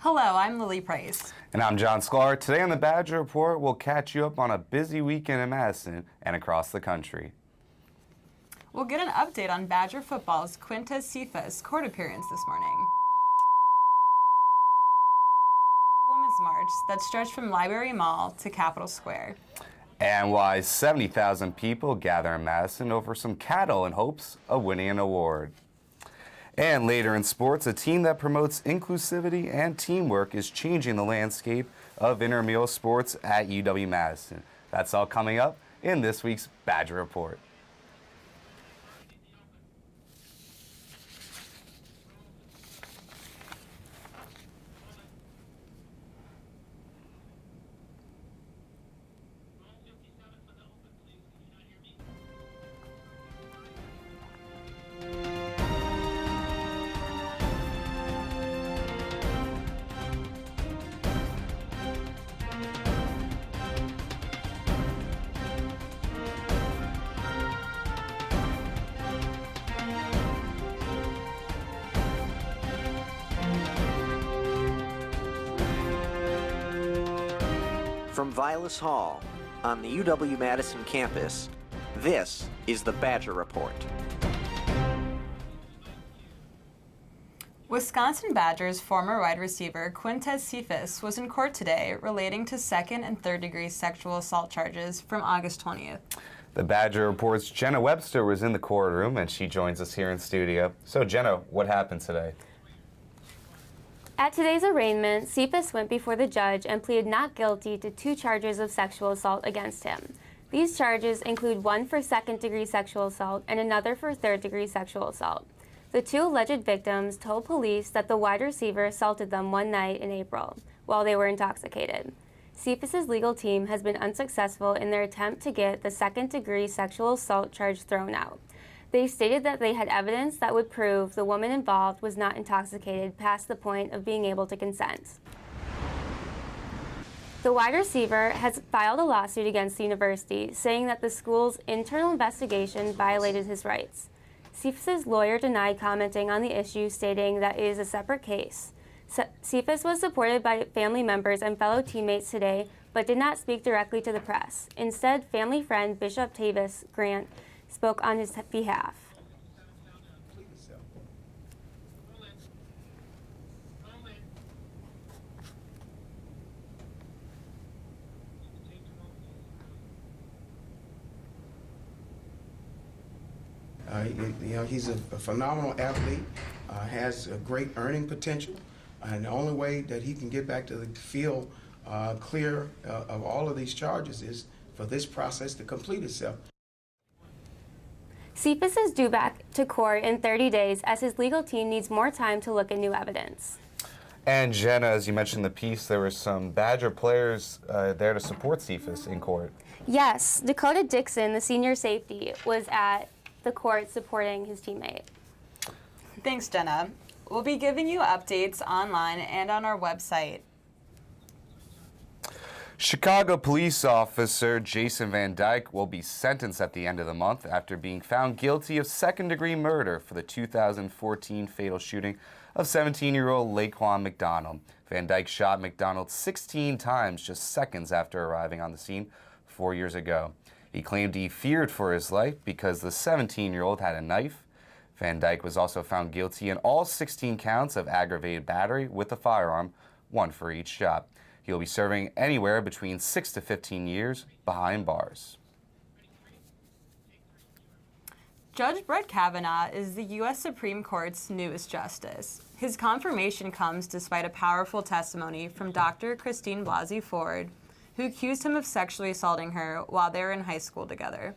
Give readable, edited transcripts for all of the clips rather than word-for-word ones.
Hello, I'm Lily Price. And I'm John Sklar. Today on the Badger Report, we'll catch you up on a busy weekend in Madison and across the country. We'll get an update on Badger football's Quintez Cephas court appearance this morning. The Women's March that stretched from Library Mall to Capitol Square. And why 70,000 people gather in Madison over some cattle in hopes of winning an award. And later in sports, a team that promotes inclusivity and teamwork is changing the landscape of intramural sports at UW-Madison. That's all coming up in this week's Badger Report. From Vilas Hall on the UW-Madison campus, this is the Badger Report. Wisconsin Badgers former wide receiver Quintez Cephas was in court today relating to second and third degree sexual assault charges from August 20th. The Badger Report's Jenna Webster was in the courtroom and she joins us here in studio. So Jenna, what happened today? At today's arraignment, Cephas went before the judge and pleaded not guilty to 2 charges of sexual assault against him. These charges include one for second-degree sexual assault and another for third-degree sexual assault. The 2 alleged victims told police that the wide receiver assaulted them one night in April while they were intoxicated. Cephas's legal team has been unsuccessful in their attempt to get the second-degree sexual assault charge thrown out. They stated that they had evidence that would prove the woman involved was not intoxicated past the point of being able to consent. The wide receiver has filed a lawsuit against the university, saying that the school's internal investigation violated his rights. Cephas's lawyer denied commenting on the issue, stating that it is a separate case. Cephas was supported by family members and fellow teammates today, but did not speak directly to the press. Instead, family friend Bishop Tavis Grant spoke on his behalf. He's a phenomenal athlete, has a great earning potential, and the only way that he can get back to the field clear of all of these charges is for this process to complete itself. Cephas is due back to court in 30 days as his legal team needs more time to look at new evidence. And Jenna, as you mentioned in the piece, there were some Badger players there to support Cephas in court. Yes, Dakota Dixon, the senior safety, was at the court supporting his teammate. Thanks, Jenna. We'll be giving you updates online and on our website. Chicago police officer Jason Van Dyke will be sentenced at the end of the month after being found guilty of second-degree murder for the 2014 fatal shooting of 17-year-old Laquan McDonald. Van Dyke shot McDonald 16 times just seconds after arriving on the scene 4 years ago. He claimed he feared for his life because the 17-year-old had a knife. Van Dyke was also found guilty in all 16 counts of aggravated battery with a firearm, 1 for each shot. He'll be serving anywhere between 6 to 15 years behind bars. Judge Brett Kavanaugh is the U.S. Supreme Court's newest justice. His confirmation comes despite a powerful testimony from Dr. Christine Blasey Ford, who accused him of sexually assaulting her while they were in high school together.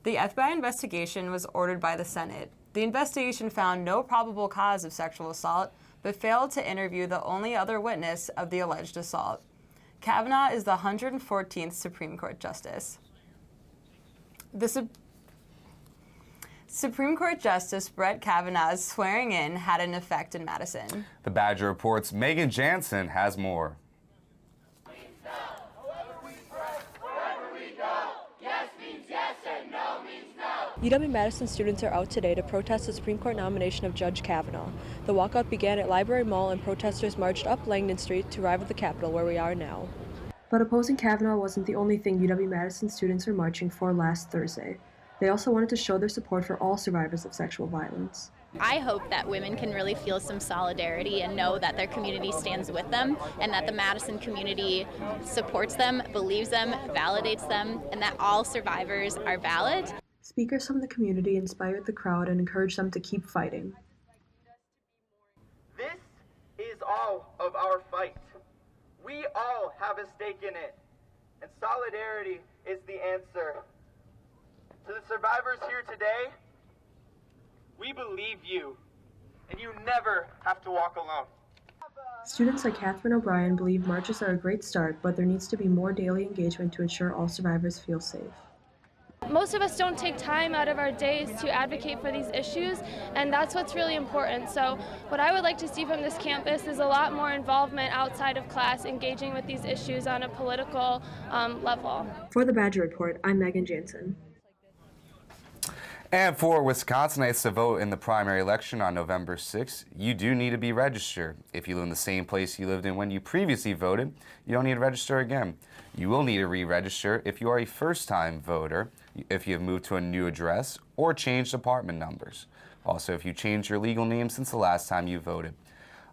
The FBI investigation was ordered by the Senate. The investigation found no probable cause of sexual assault, but failed to interview the only other witness of the alleged assault. Kavanaugh is the 114th Supreme Court Justice. The Supreme Court Justice Brett Kavanaugh's swearing in had an effect in Madison. The Badger Report's Megan Jansen has more. However we press, wherever we go, yes means yes and no means no. UW-Madison students are out today to protest the Supreme Court nomination of Judge Kavanaugh. The walkout began at Library Mall and protesters marched up Langdon Street to arrive at the Capitol where we are now. But opposing Kavanaugh wasn't the only thing UW-Madison students were marching for last Thursday. They also wanted to show their support for all survivors of sexual violence. I hope that women can really feel some solidarity and know that their community stands with them and that the Madison community supports them, believes them, validates them, and that all survivors are valid. Speakers from the community inspired the crowd and encouraged them to keep fighting. This is all of our fight. We all have a stake in it, and solidarity is the answer. To the survivors here today, we believe you, and you never have to walk alone. Students like Catherine O'Brien believe marches are a great start, but there needs to be more daily engagement to ensure all survivors feel safe. Most of us don't take time out of our days to advocate for these issues, and that's what's really important. So what I would like to see from this campus is a lot more involvement outside of class, engaging with these issues on a political level. For the Badger Report, I'm Megan Jansen. And for Wisconsinites to vote in the primary election on November 6th, you do need to be registered. If you live in the same place you lived in when you previously voted, you don't need to register again. You will need to re-register if you are a first-time voter, if you have moved to a new address, or changed apartment numbers. Also, if you changed your legal name since the last time you voted.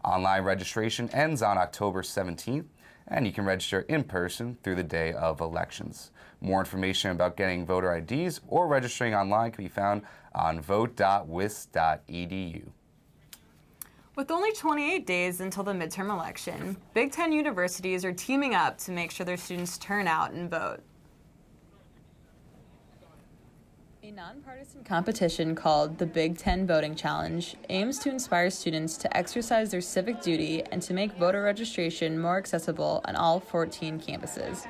Online registration ends on October 17th, and you can register in person through the day of elections. More information about getting voter IDs or registering online can be found on vote.wis.edu. With only 28 days until the midterm election, Big Ten universities are teaming up to make sure their students turn out and vote. A nonpartisan competition called the Big Ten Voting Challenge aims to inspire students to exercise their civic duty and to make voter registration more accessible on all 14 campuses.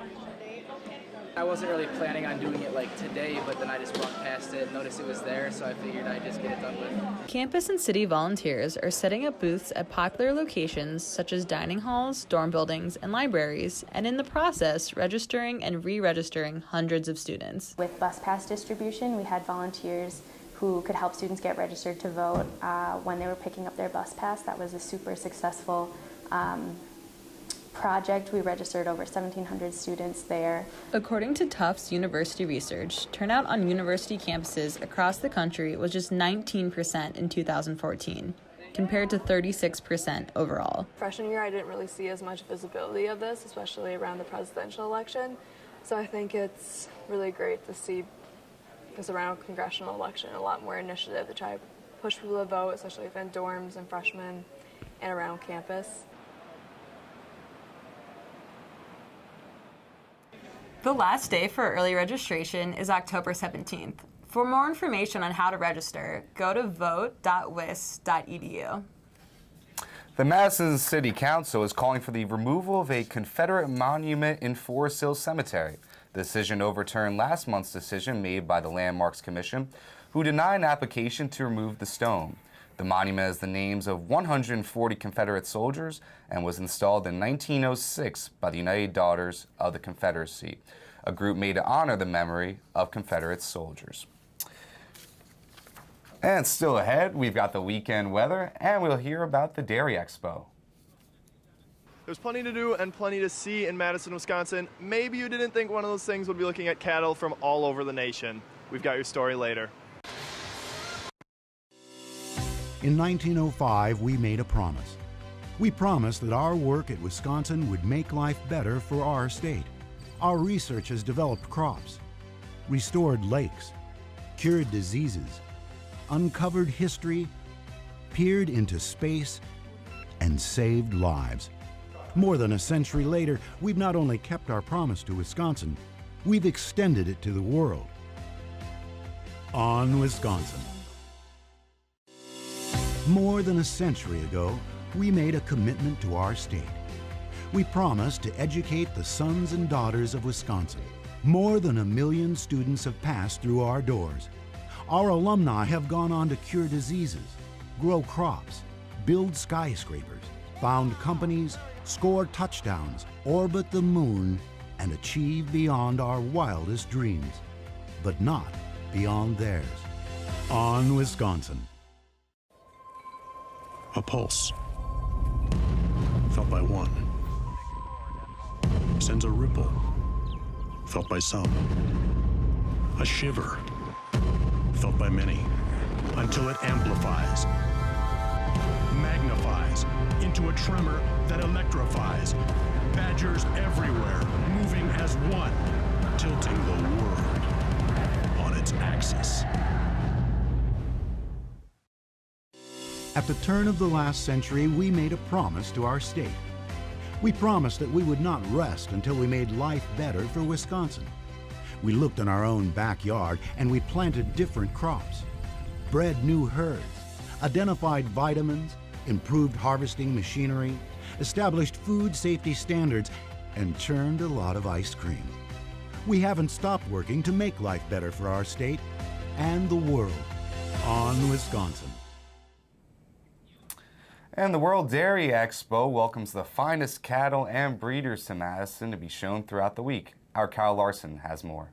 I wasn't really planning on doing it like today, but then I just walked past it, noticed it was there, so I figured I'd just get it done with. Campus and city volunteers are setting up booths at popular locations such as dining halls, dorm buildings, and libraries, and in the process, registering and re-registering hundreds of students. With bus pass distribution, we had volunteers who could help students get registered to vote when they were picking up their bus pass. That was a super successful project. We registered over 1,700 students there. According to Tufts University research, turnout on university campuses across the country was just 19% in 2014, compared to 36% overall. Freshman year, I didn't really see as much visibility of this, especially around the presidential election. So I think it's really great to see this around a congressional election, a lot more initiative to try to push people to vote, especially within dorms and freshmen and around campus. The last day for early registration is October 17th. For more information on how to register, go to vote.wis.edu. The Madison City Council is calling for the removal of a Confederate monument in Forest Hill Cemetery. The decision overturned last month's decision made by the Landmarks Commission, who denied an application to remove the stone. The monument has the names of 140 Confederate soldiers and was installed in 1906 by the United Daughters of the Confederacy, a group made to honor the memory of Confederate soldiers. And still ahead, we've got the weekend weather, and we'll hear about the Dairy Expo. There's plenty to do and plenty to see in Madison, Wisconsin. Maybe you didn't think one of those things would be looking at cattle from all over the nation. We've got your story later. In 1905, we made a promise. We promised that our work at Wisconsin would make life better for our state. Our research has developed crops, restored lakes, cured diseases, uncovered history, peered into space, and saved lives. More than a century later, we've not only kept our promise to Wisconsin, we've extended it to the world. On Wisconsin. More than a century ago, we made a commitment to our state. We promised to educate the sons and daughters of Wisconsin. More than 1 million students have passed through our doors. Our alumni have gone on to cure diseases, grow crops, build skyscrapers, found companies, score touchdowns, orbit the moon, and achieve beyond our wildest dreams. But not beyond theirs. On Wisconsin. A pulse, felt by one, sends a ripple, felt by some. A shiver, felt by many, until it amplifies, magnifies into a tremor that electrifies. Badgers everywhere, moving as one, tilting the world on its axis. At the turn of the last century, we made a promise to our state. We promised that we would not rest until we made life better for Wisconsin. We looked in our own backyard and we planted different crops, bred new herds, identified vitamins, improved harvesting machinery, established food safety standards, and churned a lot of ice cream. We haven't stopped working to make life better for our state and the world. On Wisconsin. And the World Dairy Expo welcomes the finest cattle and breeders to Madison to be shown throughout the week. Our Kyle Larson has more.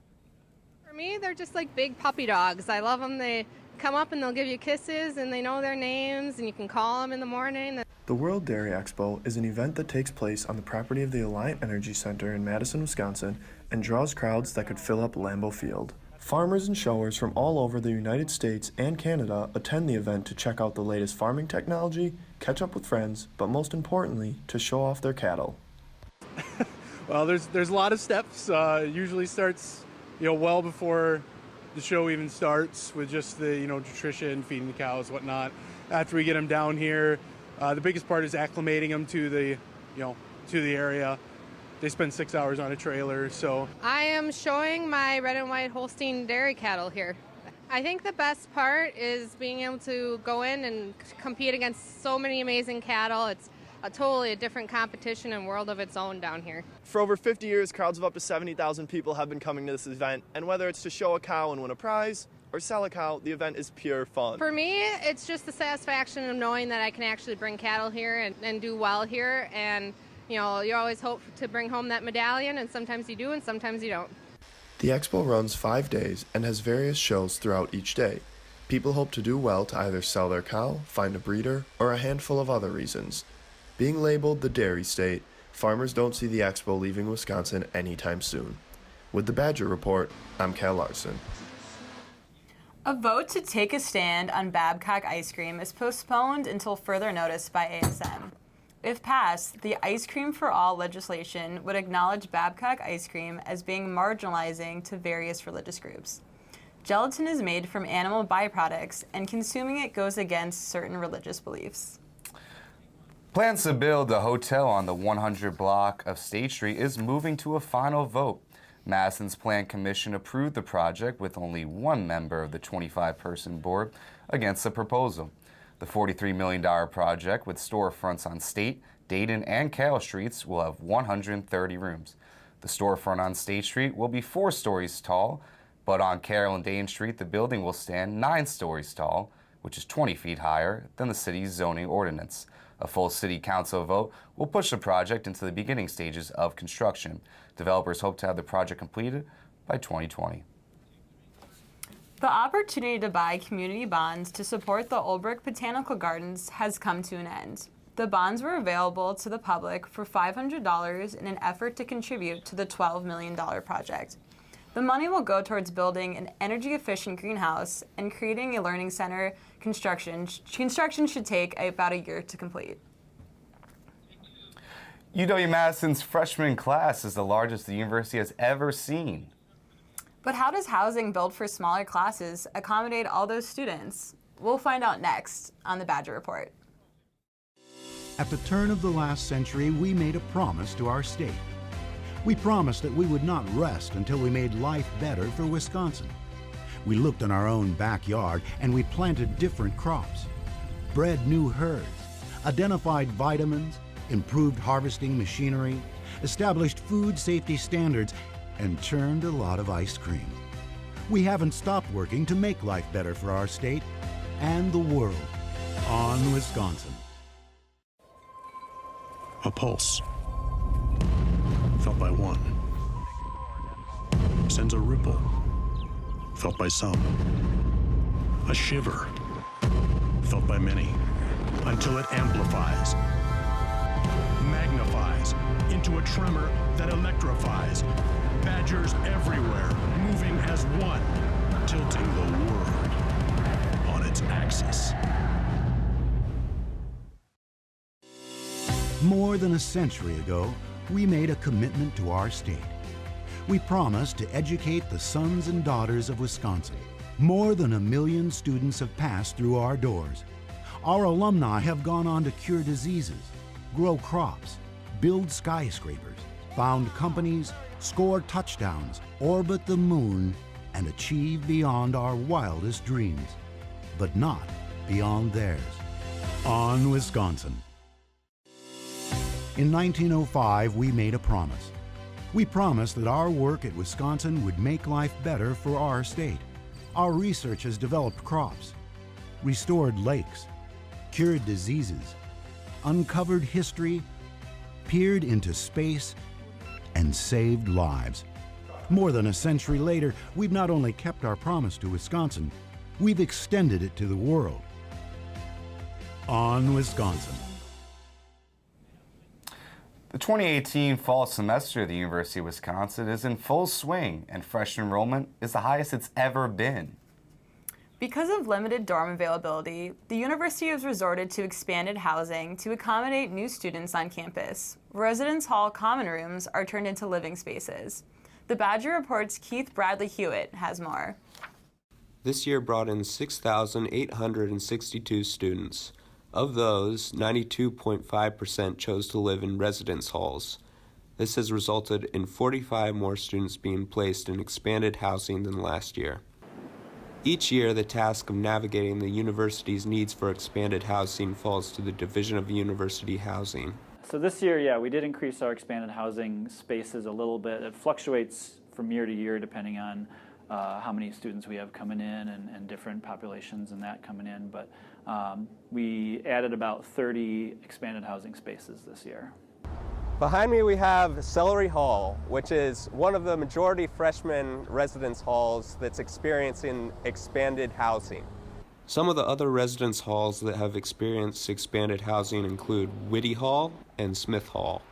For me, they're just like big puppy dogs. I love them. They come up and they'll give you kisses and they know their names and you can call them in the morning. The World Dairy Expo is an event that takes place on the property of the Alliant Energy Center in Madison, Wisconsin, and draws crowds that could fill up Lambeau Field. Farmers and showers from all over the United States and Canada attend the event to check out the latest farming technology, catch up with friends, but most importantly, to show off their cattle. Well, there's a lot of steps. Usually starts, well before the show even starts with just the, nutrition, feeding the cows, whatnot. After we get them down here, the biggest part is acclimating them to the, to the area. They spend 6 hours on a trailer, so. I am showing my red and white Holstein dairy cattle here. I think the best part is being able to go in and compete against so many amazing cattle. It's a totally different competition and world of its own down here. For over 50 years, crowds of up to 70,000 people have been coming to this event, and whether it's to show a cow and win a prize or sell a cow, the event is pure fun. For me, it's just the satisfaction of knowing that I can actually bring cattle here and do well here, and you always hope to bring home that medallion, and sometimes you do and sometimes you don't. The expo runs 5 days and has various shows throughout each day. People hope to do well to either sell their cow, find a breeder, or a handful of other reasons. Being labeled the Dairy State, farmers don't see the expo leaving Wisconsin anytime soon. With the Badger Report, I'm Cal Larson. A vote to take a stand on Babcock ice cream is postponed until further notice by ASM. If passed, the Ice Cream for All legislation would acknowledge Babcock ice cream as being marginalizing to various religious groups. Gelatin is made from animal byproducts, and consuming it goes against certain religious beliefs. Plans to build a hotel on the 100 block of State Street is moving to a final vote. Madison's Plan Commission approved the project with only one member of the 25-person board against the proposal. The $43 million project with storefronts on State, Dayton, and Carroll Streets will have 130 rooms. The storefront on State Street will be 4 stories tall, but on Carroll and Dayton Street, the building will stand 9 stories tall, which is 20 feet higher than the city's zoning ordinance. A full city council vote will push the project into the beginning stages of construction. Developers hope to have the project completed by 2020. The opportunity to buy community bonds to support the Olbrich Botanical Gardens has come to an end. The bonds were available to the public for $500 in an effort to contribute to the $12 million project. The money will go towards building an energy-efficient greenhouse and creating a learning center. Construction should take about a year to complete. UW-Madison's freshman class is the largest the university has ever seen. But how does housing built for smaller classes accommodate all those students? We'll find out next on the Badger Report. At the turn of the last century, we made a promise to our state. We promised that we would not rest until we made life better for Wisconsin. We looked in our own backyard and we planted different crops, bred new herds, identified vitamins, improved harvesting machinery, established food safety standards, and churned a lot of ice cream. We haven't stopped working to make life better for our state and the world. On Wisconsin. A pulse, felt by one, sends a ripple, felt by some. A shiver, felt by many, until it amplifies, magnifies into a tremor that electrifies. Badgers everywhere, moving as one, tilting the world on its axis. More than a century ago, we made a commitment to our state. We promised to educate the sons and daughters of Wisconsin. More than 1 million students have passed through our doors. Our alumni have gone on to cure diseases, grow crops, build skyscrapers, found companies, score touchdowns, orbit the moon, and achieve beyond our wildest dreams, but not beyond theirs. On Wisconsin. In 1905, we made a promise. We promised that our work at Wisconsin would make life better for our state. Our research has developed crops, restored lakes, cured diseases, uncovered history, peered into space, and saved lives. More than a century later, we've not only kept our promise to Wisconsin, we've extended it to the world. On Wisconsin. The 2018 fall semester at the University of Wisconsin is in full swing, and freshman enrollment is the highest it's ever been. Because of limited dorm availability, the university has resorted to expanded housing to accommodate new students on campus. Residence hall common rooms are turned into living spaces. The Badger Report's Keith Bradley Hewitt has more. This year brought in 6,862 students. Of those, 92.5% chose to live in residence halls. This has resulted in 45 more students being placed in expanded housing than last year. Each year, the task of navigating the university's needs for expanded housing falls to the Division of University Housing. So this year, yeah, we did increase our expanded housing spaces a little bit. It fluctuates from year to year depending on how many students we have coming in and different populations and that coming in. But we added about 30 expanded housing spaces this year. Behind me we have Celery Hall, which is one of the majority freshman residence halls that's experiencing expanded housing. Some of the other residence halls that have experienced expanded housing include Whitty Hall and Smith Hall.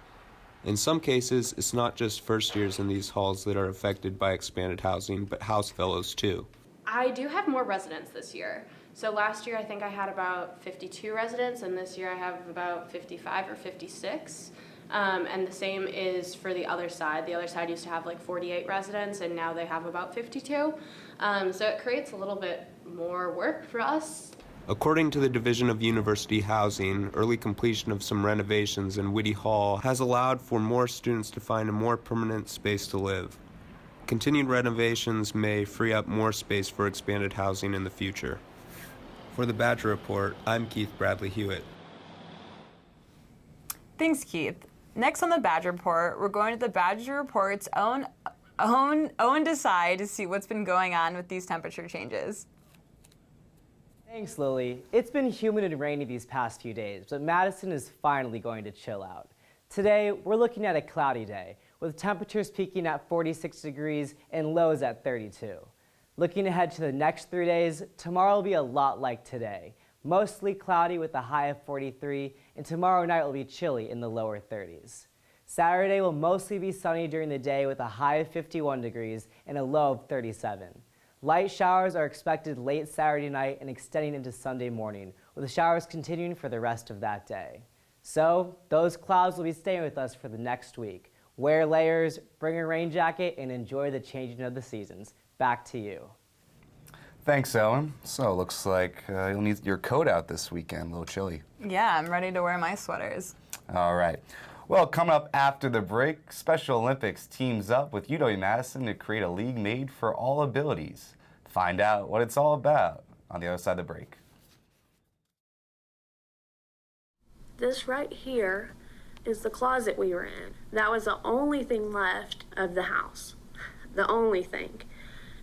In some cases, it's not just first years in these halls that are affected by expanded housing, but house fellows too. I do have more residents this year. So last year I think I had about 52 residents, and this year I have about 55 or 56. And the same is for the other side. The other side used to have like 48 residents, and now they have about 52. So it creates a little bit more work for us. According to the Division of University Housing, early completion of some renovations in Whitty Hall has allowed for more students to find a more permanent space to live. Continued renovations may free up more space for expanded housing in the future. For the Badger Report, I'm Keith Bradley Hewitt. Thanks, Keith. Next on the Badger Report, we're going to the Badger Report's own Desai to see what's been going on with these temperature changes. Thanks, Lily. It's been humid and rainy these past few days, but Madison is finally going to chill out. Today, we're looking at a cloudy day, with temperatures peaking at 46 degrees and lows at 32. Looking ahead to the next 3 days, tomorrow will be a lot like today. Mostly cloudy with a high of 43, and tomorrow night will be chilly in the lower 30s. Saturday will mostly be sunny during the day with a high of 51 degrees and a low of 37. Light showers are expected late Saturday night and extending into Sunday morning, with the showers continuing for the rest of that day. So, those clouds will be staying with us for the next week. Wear layers, bring a rain jacket, and enjoy the changing of the seasons. Back to you. Thanks, Ellen. So, looks like you'll need your coat out this weekend, a little chilly. Yeah, I'm ready to wear my sweaters. All right. Well, coming up after the break, Special Olympics teams up with UW-Madison to create a league made for all abilities. Find out what it's all about on the other side of the break. This right here is the closet we were in. That was the only thing left of the house. The only thing.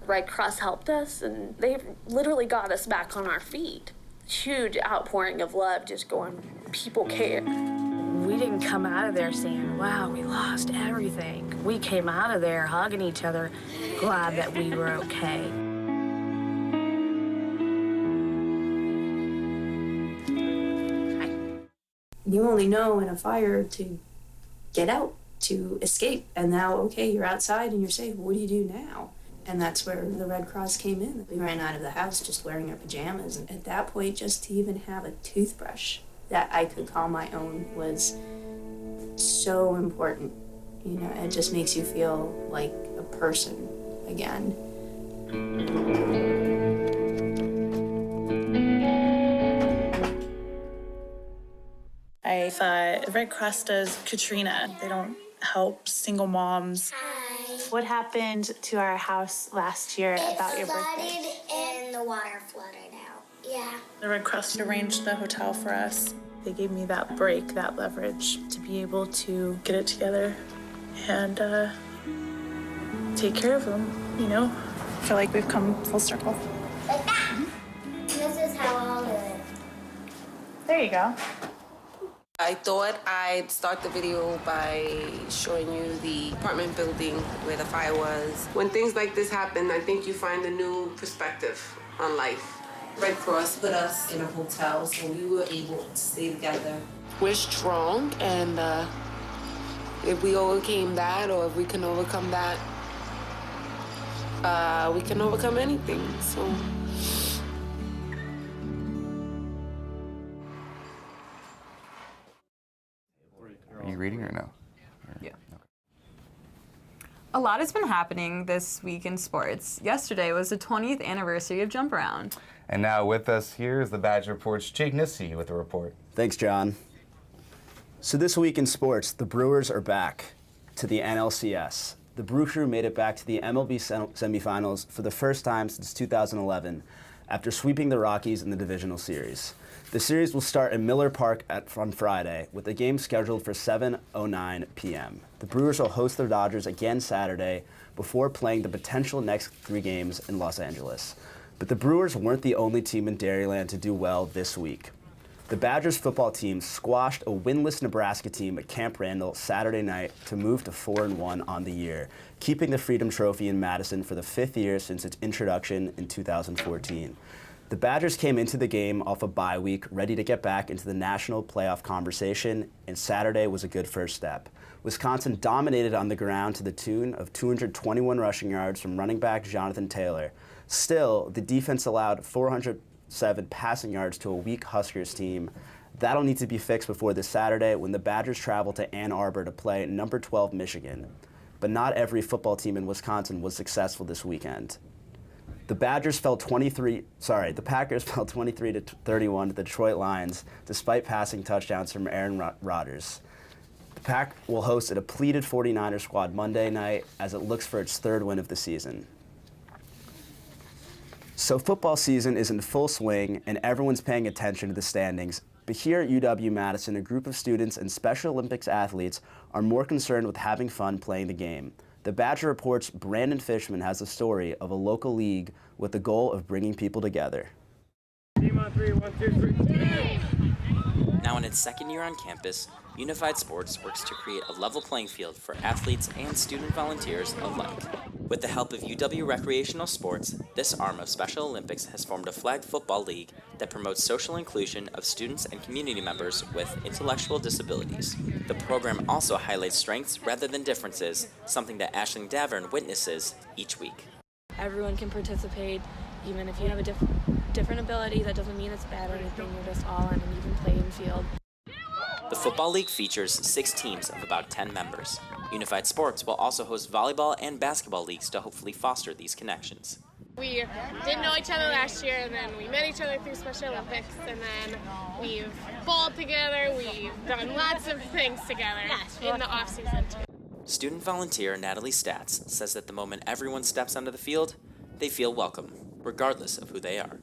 Red Cross helped us, and they literally got us back on our feet. Huge outpouring of love just going, people care. We didn't come out of there saying, wow, we lost everything. We came out of there hugging each other, glad that we were okay. You only know in a fire to get out, to escape. And now, okay, you're outside and you're safe. What do you do now? And that's where the Red Cross came in. We ran out of the house just wearing our pajamas. And at that point, just to even have a toothbrush that I could call my own was so important. You know, it just makes you feel like a person again. I thought Red Cross does Katrina. They don't help single moms. What happened to our house last year about your birthday? It flooded and the water flooded out. Yeah. The Red Cross arranged the hotel for us. They gave me that break, that leverage to be able to get it together and take care of them, you know? I feel like we've come full circle. Like that. This is how I'll do it. There you go. I thought I'd start the video by showing you the apartment building where the fire was. When things like this happen, I think you find a new perspective on life. Red Cross put us in a hotel, so we were able to stay together. We're strong, and if we overcame that, or if we can overcome that, we can overcome anything, so. Are you reading or no? Yeah. A lot has been happening this week in sports. Yesterday was the 20th anniversary of Jump Around. And now with us here is the Badger Report's Jake Nissy with a report. Thanks, John. So this week in sports, the Brewers are back to the NLCS. The Brew Crew made it back to the MLB semifinals for the first time since 2011 after sweeping the Rockies in the divisional series. The series will start in Miller Park on Friday, with the game scheduled for 7:09 p.m. The Brewers will host the Dodgers again Saturday before playing the potential next 3 games in Los Angeles. But the Brewers weren't the only team in Dairyland to do well this week. The Badgers football team squashed a winless Nebraska team at Camp Randall Saturday night to move to 4-1 on the year, keeping the Freedom Trophy in Madison for the 5th year since its introduction in 2014. The Badgers came into the game off a bye week, ready to get back into the national playoff conversation, and Saturday was a good first step. Wisconsin dominated on the ground to the tune of 221 rushing yards from running back Jonathan Taylor. Still, the defense allowed 407 passing yards to a weak Huskers team. That'll need to be fixed before this Saturday when the Badgers travel to Ann Arbor to play number 12 Michigan. But not every football team in Wisconsin was successful this weekend. The Packers fell 23-31 to the Detroit Lions, despite passing touchdowns from Aaron Rodgers. The Pack will host a depleted 49er squad Monday night as it looks for its 3rd win of the season. So football season is in full swing, and everyone's paying attention to the standings. But here at UW-Madison, a group of students and Special Olympics athletes are more concerned with having fun playing the game. The Badger Report's Brandon Fishman has a story of a local league with the goal of bringing people together. Team on 3, 1, 2, 3. Now in its 2nd year on campus, Unified Sports works to create a level playing field for athletes and student volunteers alike. With the help of UW Recreational Sports, this arm of Special Olympics has formed a flag football league that promotes social inclusion of students and community members with intellectual disabilities. The program also highlights strengths rather than differences, something that Aisling Davern witnesses each week. Everyone can participate, even if you have a different ability. That doesn't mean it's bad or anything. You're just all on an even playing field. The Football League features 6 teams of about 10 members. Unified Sports will also host volleyball and basketball leagues to hopefully foster these connections. We didn't know each other last year, and then we met each other through Special Olympics, and then we've bowled together, we've done lots of things together in the off-season too. Student volunteer Natalie Statz says that the moment everyone steps onto the field, they feel welcome, regardless of who they are.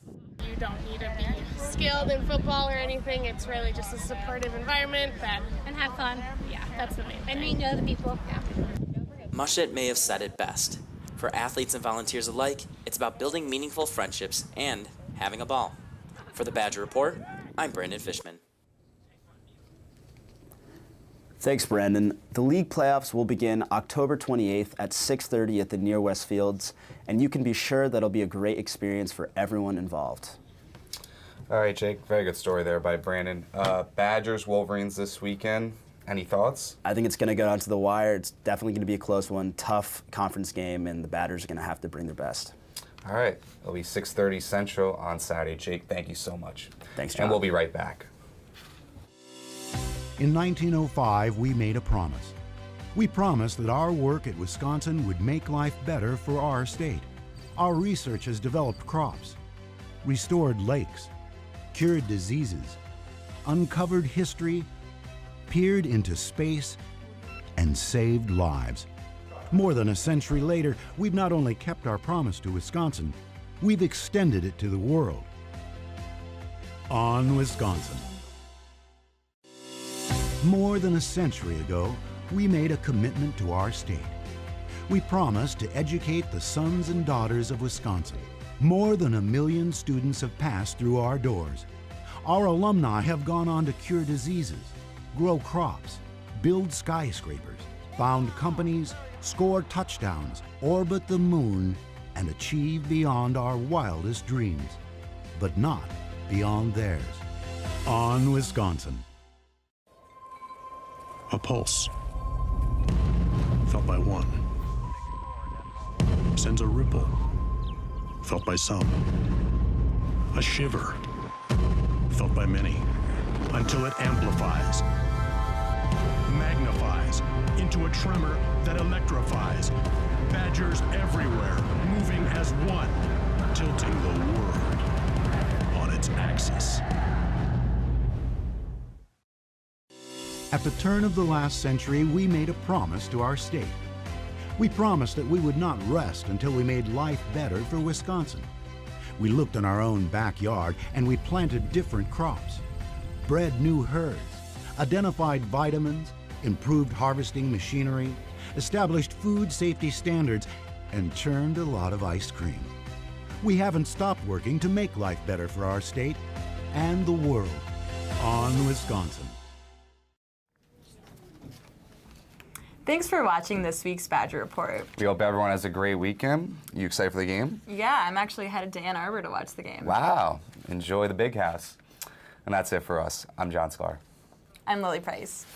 You don't need to be skilled in football or anything. It's really just a supportive environment and have fun. Yeah, that's the main thing. And meet other people. Yeah. Mushet may have said it best. For athletes and volunteers alike, it's about building meaningful friendships and having a ball. For the Badger Report, I'm Brandon Fishman. Thanks, Brandon. The league playoffs will begin October 28th at 6:30 at the Near West Fields, and you can be sure that'll be a great experience for everyone involved. All right, Jake. Very good story there by Brandon. Badgers, Wolverines this weekend. Any thoughts? I think it's going to go down to the wire. It's definitely going to be a close one. Tough conference game, and the Badgers are going to have to bring their best. All right. It'll be 6:30 Central on Saturday. Jake, thank you so much. Thanks, John. And we'll be right back. In 1905, we made a promise. We promised that our work at Wisconsin would make life better for our state. Our research has developed crops, restored lakes, cured diseases, uncovered history, peered into space, and saved lives. More than a century later, we've not only kept our promise to Wisconsin, we've extended it to the world. On Wisconsin. More than a century ago, we made a commitment to our state. We promised to educate the sons and daughters of Wisconsin. More than 1 million students have passed through our doors. Our alumni have gone on to cure diseases, grow crops, build skyscrapers, found companies, score touchdowns, orbit the moon, and achieve beyond our wildest dreams, but not beyond theirs. On Wisconsin. A pulse, felt by one, sends a ripple, felt by some. A shiver, felt by many, until it amplifies, magnifies into a tremor that electrifies. Badgers everywhere, moving as one, tilting the world on its axis. At the turn of the last century, we made a promise to our state. We promised that we would not rest until we made life better for Wisconsin. We looked in our own backyard and we planted different crops, bred new herds, identified vitamins, improved harvesting machinery, established food safety standards, and churned a lot of ice cream. We haven't stopped working to make life better for our state and the world. On Wisconsin. Thanks for watching this week's Badger Report. We hope everyone has a great weekend. You excited for the game? Yeah, I'm actually headed to Ann Arbor to watch the game. Wow. Enjoy the big house. And that's it for us. I'm John Sklar. I'm Lily Price.